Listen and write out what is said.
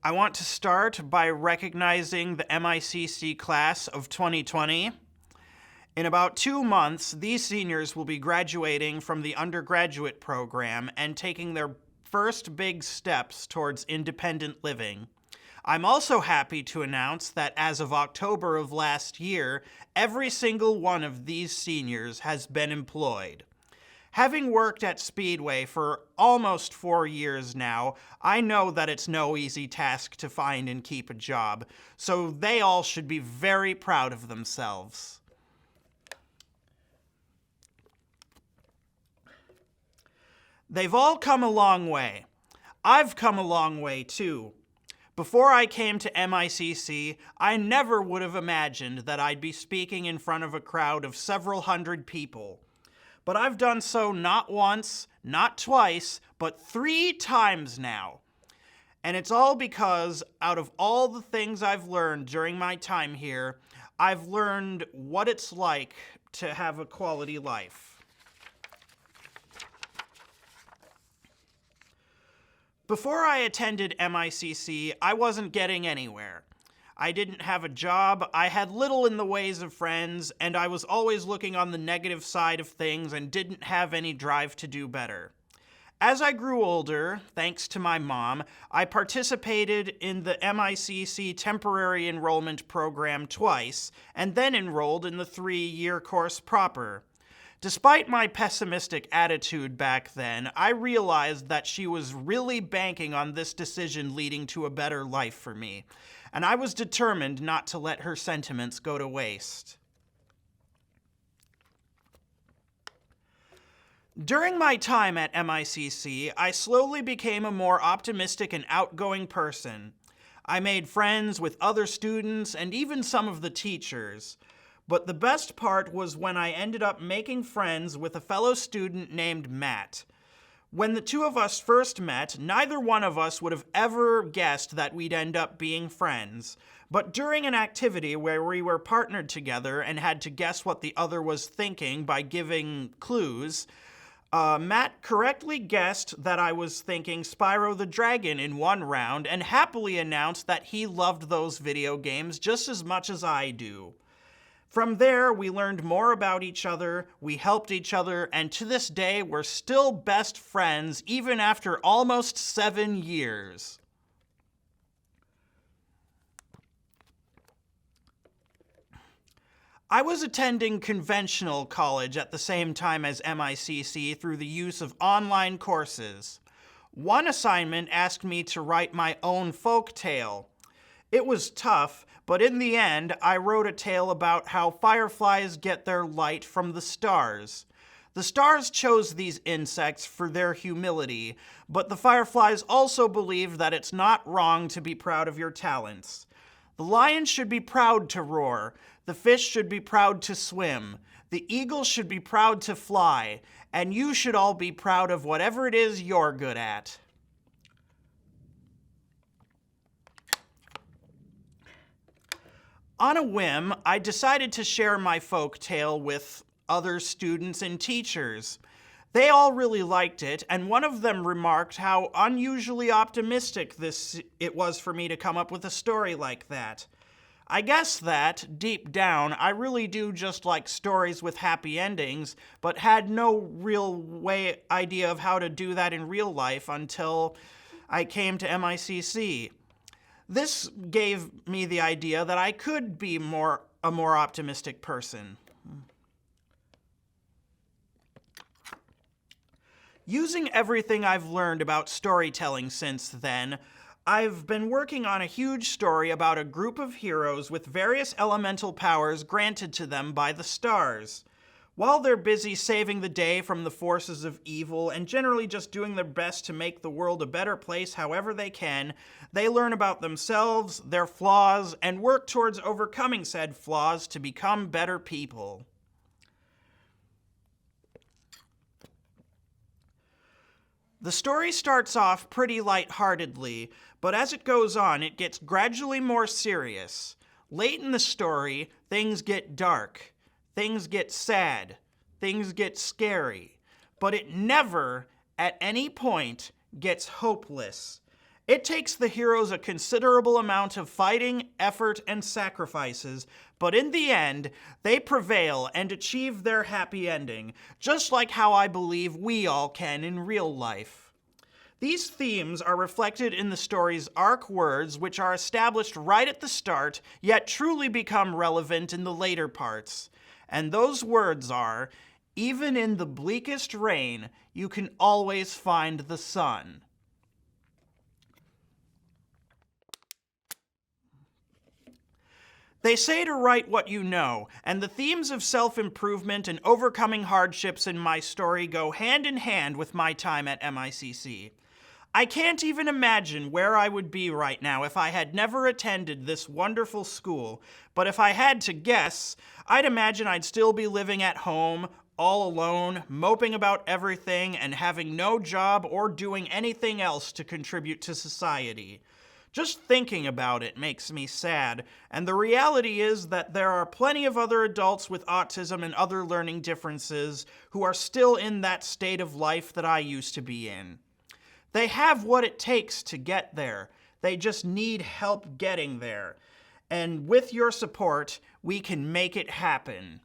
I want to start by recognizing the MICC class of 2020. In about 2 months, these seniors will be graduating from the undergraduate program and taking their first big steps towards independent living. I'm also happy to announce that as of October of last year, every single one of these seniors has been employed. Having worked at Speedway for almost 4 years now, I know that it's no easy task to find and keep a job, so they all should be very proud of themselves. They've all come a long way. I've come a long way too. Before I came to MICC, I never would have imagined that I'd be speaking in front of a crowd of several hundred people. But I've done so not once, not twice, but 3 times now. And it's all because out of all the things I've learned during my time here, I've learned what it's like to have a quality life. Before I attended MICC, I wasn't getting anywhere. I didn't have a job, I had little in the ways of friends, and I was always looking on the negative side of things and didn't have any drive to do better. As I grew older, thanks to my mom, I participated in the MICC temporary enrollment program twice, and then enrolled in the 3-year course proper. Despite my pessimistic attitude back then, I realized that she was really banking on this decision leading to a better life for me, and I was determined not to let her sentiments go to waste. During my time at MICC, I slowly became a more optimistic and outgoing person. I made friends with other students and even some of the teachers. But the best part was when I ended up making friends with a fellow student named Matt. When the two of us first met, neither one of us would have ever guessed that we'd end up being friends. But during an activity where we were partnered together and had to guess what the other was thinking by giving clues, Matt correctly guessed that I was thinking Spyro the Dragon in one round and happily announced that he loved those video games just as much as I do. From there, we learned more about each other, we helped each other, and to this day, we're still best friends even after almost 7 years. I was attending conventional college at the same time as MICC through the use of online courses. One assignment asked me to write my own folk tale. It was tough, but in the end, I wrote a tale about how fireflies get their light from the stars. The stars chose these insects for their humility, but the fireflies also believe that it's not wrong to be proud of your talents. The lion should be proud to roar, the fish should be proud to swim, the eagle should be proud to fly, and you should all be proud of whatever it is you're good at. On a whim, I decided to share my folk tale with other students and teachers. They all really liked it, and one of them remarked how unusually optimistic it was for me to come up with a story like that. I guess that, deep down, I really do just like stories with happy endings, but had no real idea of how to do that in real life until I came to MICC. This gave me the idea that I could be a more optimistic person. Using everything I've learned about storytelling since then, I've been working on a huge story about a group of heroes with various elemental powers granted to them by the stars. While they're busy saving the day from the forces of evil and generally just doing their best to make the world a better place however they can, they learn about themselves, their flaws, and work towards overcoming said flaws to become better people. The story starts off pretty lightheartedly, but as it goes on, it gets gradually more serious. Late in the story, things get dark. Things get sad, things get scary, but it never, at any point, gets hopeless. It takes the heroes a considerable amount of fighting, effort, and sacrifices, but in the end, they prevail and achieve their happy ending, just like how I believe we all can in real life. These themes are reflected in the story's arc words, which are established right at the start, yet truly become relevant in the later parts. And those words are, even in the bleakest rain, you can always find the sun. They say to write what you know, and the themes of self-improvement and overcoming hardships in my story go hand in hand with my time at MICC. I can't even imagine where I would be right now if I had never attended this wonderful school, but if I had to guess, I'd imagine I'd still be living at home, all alone, moping about everything, and having no job or doing anything else to contribute to society. Just thinking about it makes me sad, and the reality is that there are plenty of other adults with autism and other learning differences who are still in that state of life that I used to be in. They have what it takes to get there. They just need help getting there. And with your support, we can make it happen.